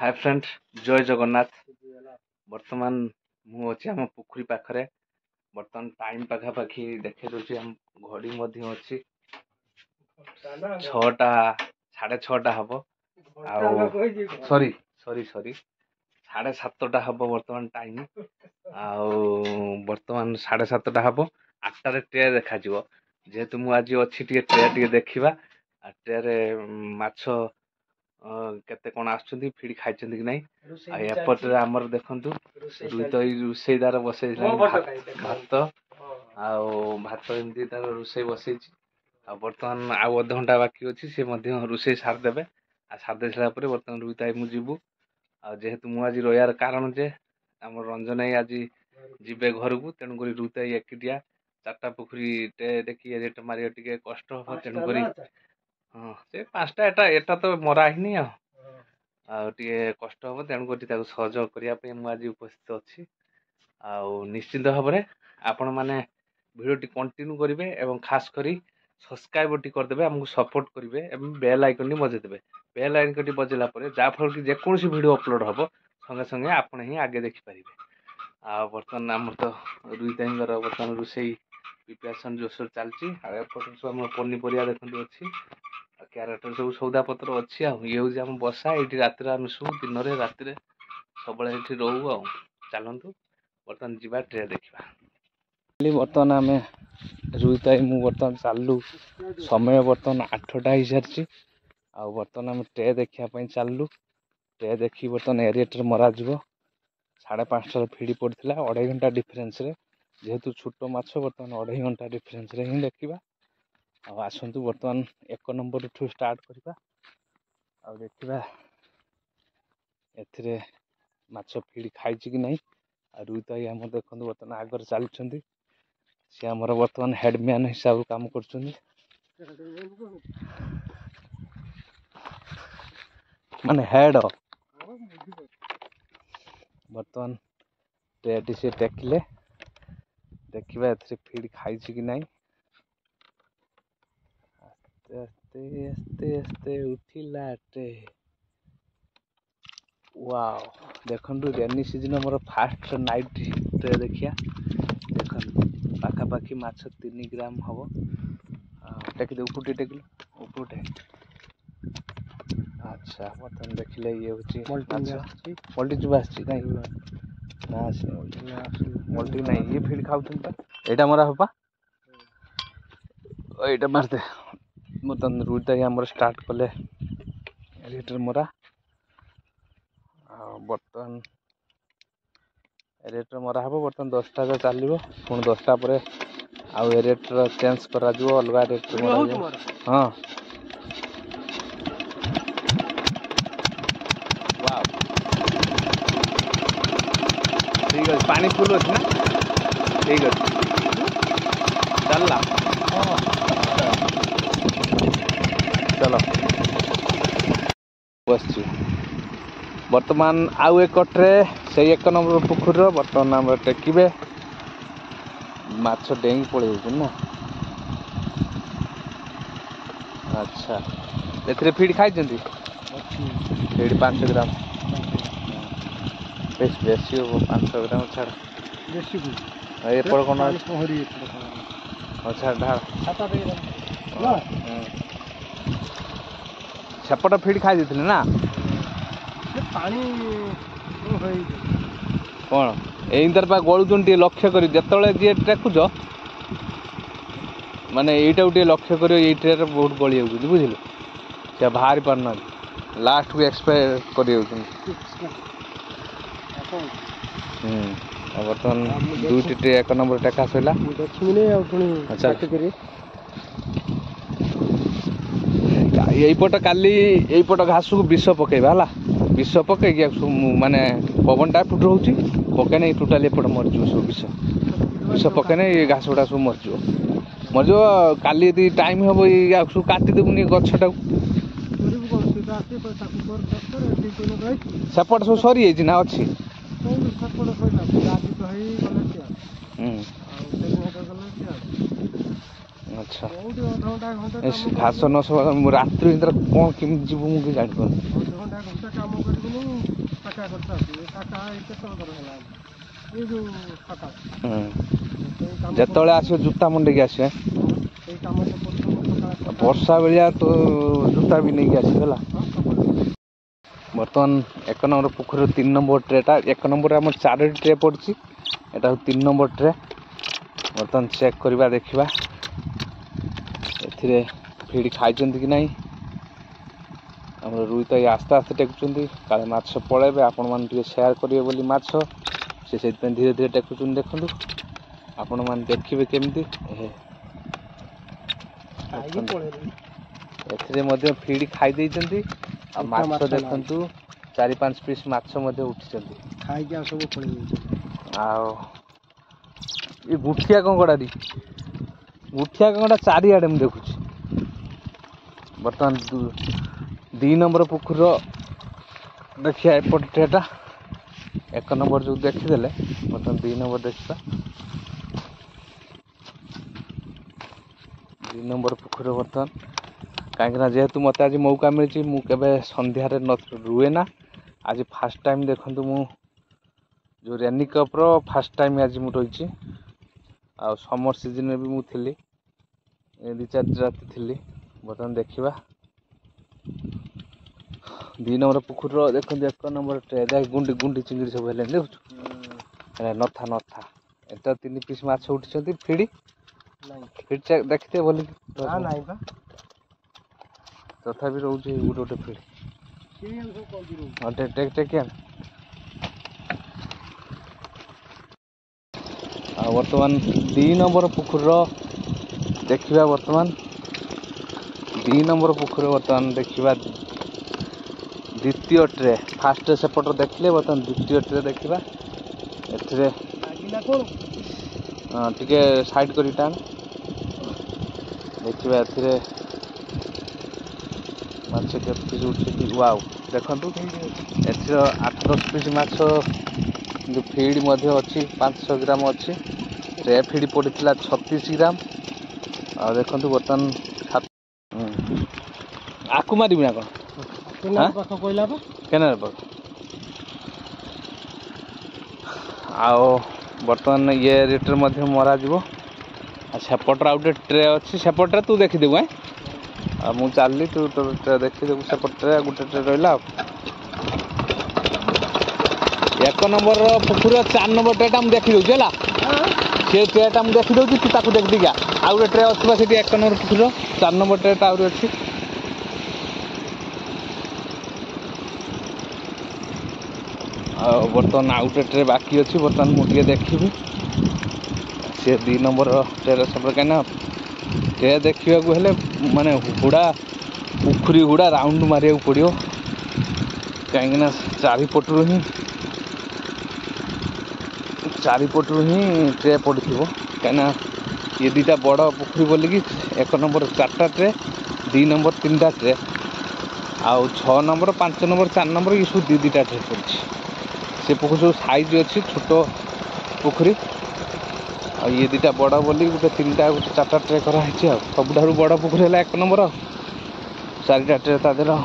Hi friend जय जगन्नाथ। बर्तमान मु अच्छी आम पुखरी पाखरे बर्तमान टाइम पाखापाखि देखे दूसरी आम घड़ी अच्छी 6टा 6:30 हम सॉरी सॉरी सॉरी 7:30 हम बर्तमान टाइम बर्तमान 7:30 हम 8टार ट्रे देखा जेहेतु मुझे अच्छी ट्रे देखा ट्रे माछ केते कौन आसुचंदी फिड़ी खाइचंदी कि नहीं एपटे आमर देखंतु रुईदार बसै भात भात एमती तार रोषे बसै बर्तमान आउ अध घंटा बाकी अच्छी सी रोषे सारदे सारदे सारापर बर्तमान रुईताई मु जीवु जेहेतु मु आज रहार कारण जे आम रंजन आज जीवे घर को तेणुक रुईताई एकिटिया 4टा पुखरी देखिए रेट मारे टे कष्ट हम तेणुक हाँ से 5टा एटा तो मरा ही टे कष्ट हम तेणुक सहयोग करने मुझे उपस्थित अच्छी निश्चिंत भाव में आपण मैंने भिडियो कंटिन्यू करेंगे और खास करी सब्सक्राइब करदे आमको सपोर्ट करेंगे और बेल आइकन बजेदेवे बेल आइकन बजेला जहाँफल कि जेकोसी भिडियो अपलोड हम संगे संगे आपने ही आगे देखिपारे बर्तमान आम तो रुईताईर बर्तमान रोषे प्रिपेरेसन जोरसोर चलती सब पनीपरिया देखते अच्छी क्यारेटर सब सौदा पत्र अच्छी ये हूँ बसा ये रात आम शु दिन राति सब रोहू चलतु बर्तमान जीवा ट्रे देखा बर्तमान आम रुईताई मु बर्तमान चलू समय बर्तमान 8टा हो सारी बर्तमान आम ट्रे देखापी चलू ट्रे देखी बर्तमान एरिएटर मरा 5:30 फिड़ी पड़ता 2.5 घंटा डिफरेन्स जेहेतु छोट माछ बर्तमान 2.5 घंटा डिफरेन्स हिं देखा आसतु बर्तमान 1 नंबर ठू स्टार्ट करवा देखा ए माछ फिड़ी खाई कि नहीं रुईताई आम देखते बर्तमान आगर चलुँच सी आमर बर्तमान हेडमैन हिसाब काम कर माने हेड बर्तमान ट्रेटी से टेकिले देखा ए फिड खाई कि नहीं आस्ते आस्ते आस्ते उठिला ट्रे वाओ देखु रेनी सीजन मोर फास्ट नाइट ट्रे देखिया देख पाखापाखि माछ 3 ग्राम हम टेकदे उपटे टेकिल उपटे अच्छा बर्तमान देखिले ये मल्टी चुप आस मल्टी ना ये फिड खाऊ यहाँ मरा हपा यहाँ मारदे बर्तमान रुईताई आमर स्टार्ट कले एरिएटर मरा बर्तमान एरिएटर मरा हम बर्तमान 10टा चलो पुणी 10टा पर आउ एरिएटर चेंज करा अलग एरिएटर मरा हाँ ठीक है पानी फुल अच्छी ना ठीक अच्छे चलला चलो बस बर्तमान आउ एक ट्रे से 1 नंबर पुखुर बर्तमान आम टेकिबे माछ डेंगी पड़े ना अच्छा ए फिड खाई फिड 5 ग्राम बेसी हम 500 ग्राम छाड़ एपड़ कौन अच्छा ढाल सेपट फिड खाई ना पानी कौन एंतर गलुचन टे लक्ष्य कर जिते जी टेकुच माने यहीटा टे लक्ष्य कर ट्रे बहुत गली जाऊँ बुझे से बाहर पारना लास्ट को एक्सपायर कर बर्तमान 2टी ट्रे 1 नंबर टेका सैला अच्छा यहीपट काली यहीपट घास को विष पकेबा है विष पकईकि माने पवन टा फुट रोचे पकने टोटाली एपट मरज सब विष पकने ये घास गुड़ा सब मरज काली यदि टाइम हम ये सब काटिदेबुनि गछटा सेपट सब सरी जाइए ना अच्छी अच्छा घास न सब रात्रि कौन केमी जीव मुझे जान ଅପେକ୍ଷା କରିଥାନ୍ତି ଏ କାକା କେତେ ଟଙ୍କା ହେଲା ଏଇ ଯୋଉ କାକା ଯେତେବେଳେ ଆସିବ ଜୁତା ମୁଣ୍ଡେଇକି ଆସିବେ। ସେଇ କାମ ତ କରୁଛନ୍ତି ବର୍ଷା ବେଳିଆ ତ ଜୁତା ବି ନେଇକି ଆସିବେ ହେଲା। ବର୍ତ୍ତମାନ 1 ନମ୍ବର ପୋଖରୀର 3 ନମ୍ବର ଟ୍ରେଟା 1 ନମ୍ବରରେ ଆମର 4ଟି ଟ୍ରେ ପଡ଼ିଛି। ଏଟା 3 ନମ୍ବର ଟ୍ରେ। ବର୍ତ୍ତମାନ ଚେକ୍ କରିବା ଦେଖିବା ଏଥିରେ ଫିଡ୍ ଖାଇଛନ୍ତି କି ନାହିଁ। ଆମର ରୋହିତ ଏଇ ଆସ୍ତେ ଆସ୍ତେ ଟେକୁଛନ୍ତି କାଳେ ମାଛ ପଳେଇବେ ଆପଣମାନେ ଟିକେ ସେୟାର କରିବେ ବୋଲି ମାଛ ସେ ସେଥିପାଇଁ ଧୀରେ ଧୀରେ ଟେକୁଛନ୍ତି। ଦେଖନ୍ତୁ ଆପଣମାନେ ଦେଖିବେ କେମିତି ଏଥିରେ ମଧ୍ୟ ଫିଡ୍ ଖାଇ ଦେଇଛନ୍ତି। ଆଉ ମାଛ ଦେଖନ୍ତୁ 4-5 ପିସ୍ ମାଛ ମଧ୍ୟ ଉଠିଛନ୍ତି ଖାଇକି ଆଉ ସବୁ ପଳେଇ ଯାଇଛନ୍ତି। ଆଉ ଏ ଗୁଠିଆ କଙ୍କଡ଼ା ଚାରିଆଡ଼େ ମୁଁ ଦେଖୁଛି। ବର୍ତ୍ତମାନ 2 ନମ୍ବର ପୋଖରୀର ଦେଖିବା ଏପଟ ଟ୍ରେଟା 1 ନମ୍ବର ଯେଉଁ ଦେଖିଦେଲେ ବର୍ତ୍ତମାନ 2 ନମ୍ବର ଦେଖିବା। 2 ନମ୍ବର ପୋଖରୀର ବର୍ତ୍ତମାନ କାହିଁକିନା ଯେହେତୁ ମୋତେ ଆଜି ମୌକା ମିଳିଛି ମୁଁ କେବେ ସନ୍ଧ୍ୟାରେ ରୁହେ ନା। ଆଜି ଫାଷ୍ଟ ଟାଇମ୍ ଦେଖନ୍ତୁ ମୁଁ ଯେଉଁ ରେନି କପ୍ର ଫାଷ୍ଟ ଟାଇମ୍ ଆଜି ମୁଁ ରହିଛି। ଆଉ ସମର ସିଜନରେ ବି ମୁଁ ଥିଲି 2-4 ରାତି ଥିଲି। ବର୍ତ୍ତମାନ ଦେଖିବା 2 ନମ୍ବର ପୋଖରୀର ଦେଖନ୍ତୁ 1 ନମ୍ବର ଟ୍ରେ ଗୁଣ୍ଡି ଚିଙ୍ଗିଡ଼ି ସବୁ ହେଲେଣି ଦେଖୁଛୁ। ନଥା ଏଟା 3 ପିସ୍ ମାଛ ଉଠିଛନ୍ତି। ଫିଡ୍ ଦେଖିଥିବେ ବୋଲି ତଥାପି ରହୁଛି ଗୋଟେ ଫିଡ୍ ଟେକିଆ। ଆଉ ବର୍ତ୍ତମାନ 2 ନମ୍ବର ପୋଖରୀର ଦେଖିବା 2 ନମ୍ବର ପୋଖରୀର ବର୍ତ୍ତମାନ ଦେଖିବା ଦ୍ୱିତୀୟ ଟ୍ରେ। ଫାଷ୍ଟ ସେପଟରେ ଦେଖିଲେ ବର୍ତ୍ତମାନ ଦ୍ୱିତୀୟ ଟ୍ରେ ଦେଖିବା। ଏଥିରେ ଟିକେ ସାଇଡ୍ କରି ଟାଣ ଦେଖିବା ଏଥିରେ ମାଛ କେତେ ପିସ୍ ଉଠୁଛନ୍ତି। ୱାଓ ଦେଖନ୍ତୁ ଏଥିର 8-10 ପିସ୍ ମାଛ କିନ୍ତୁ ଫିଡ୍ ମଧ୍ୟ ଅଛି 500 ଗ୍ରାମ ଅଛି। ଟ୍ରେ ଫିଡ୍ ପଡ଼ିଥିଲା 36 ଗ୍ରାମ। ଆଉ ଦେଖନ୍ତୁ ବର୍ତ୍ତମାନ ଆକୁ ମାରିବି ନା କ'ଣ ପାଖ କହିଲା ବା କେନାଲ ପାଖ। ଆଉ ବର୍ତ୍ତମାନ ଇଏ ରେଟ୍ରେ ମଧ୍ୟ ମରାଯିବ। ଆଉ ସେପଟରେ ଆଉ ଗୋଟେ ଟ୍ରେ ଅଛି ସେପଟରେ ତୁ ଦେଖିଦେବୁ। ଆଉ ମୁଁ ଚାଲିଲି ତୁ ତୋର ଟ୍ରେ ଦେଖିଦେବୁ। ସେପଟ ଟ୍ରେ ଗୋଟେ ଟ୍ରେ ରହିଲା। ଆଉ 1 ନମ୍ବରର ପୋଖରୀର 4 ନମ୍ବର ଟ୍ରେଟା ମୁଁ ଦେଖିଦେଉଛି ହେଲା। ସେ ଟ୍ରେଟା ମୁଁ ଦେଖିଦେଉଛି ତୁ ତାକୁ ଦେଖିଦେଇକି ଆଉ ଗୋଟେ ଟ୍ରେ ଅଛି ବା ସେଠି 1 ନମ୍ବର ପୋଖରୀର 4 ନମ୍ବର ଟ୍ରେଟା ଆହୁରି ଅଛି। ଆଉ ବର୍ତ୍ତମାନ ଆଉ ଗୋଟେ ଟ୍ରେ ବାକି ଅଛି। ବର୍ତ୍ତମାନ ମୁଁ ଟିକେ ଦେଖିବି ସେ 2 ନମ୍ବର ଟ୍ରେର ସେପଟେ କାହିଁକିନା ଟ୍ରେ ଦେଖିବାକୁ ହେଲେ ମାନେ ପୋଖରୀ ହୁଡ଼ା ରାଉଣ୍ଡ ମାରିବାକୁ ପଡ଼ିବ। କାହିଁକିନା ଚାରିପଟରୁ ହିଁ ଟ୍ରେ ପଡ଼ିଥିବ। କାହିଁକିନା ଇଏ 2ଟା ବଡ଼ ପୋଖରୀ ବୋଲିକି 1 ନମ୍ବର 4ଟା ଟ୍ରେ 2 ନମ୍ବର 3ଟା ଟ୍ରେ ଆଉ 6 ନମ୍ବର 5 ନମ୍ବର 4 ନମ୍ବର ଏ ସବୁ 2ଟା ଟ୍ରେ ପଡ଼ିଛି। ସେ ପୋଖରୀ ସବୁ ସାଇଜ୍ ଅଛି ଛୋଟ ପୋଖରୀ। ଆଉ ଇଏ 2ଟା ବଡ଼ ବୋଲି ଗୋଟେ 3ଟା ଗୋଟେ 4ଟା ଟ୍ରେ କରାହେଇଛି। ଆଉ ସବୁଠାରୁ ବଡ଼ ପୋଖରୀ ହେଲା 1 ନମ୍ବର 4ଟା ଟ୍ରେ ତା ଦେହରେ।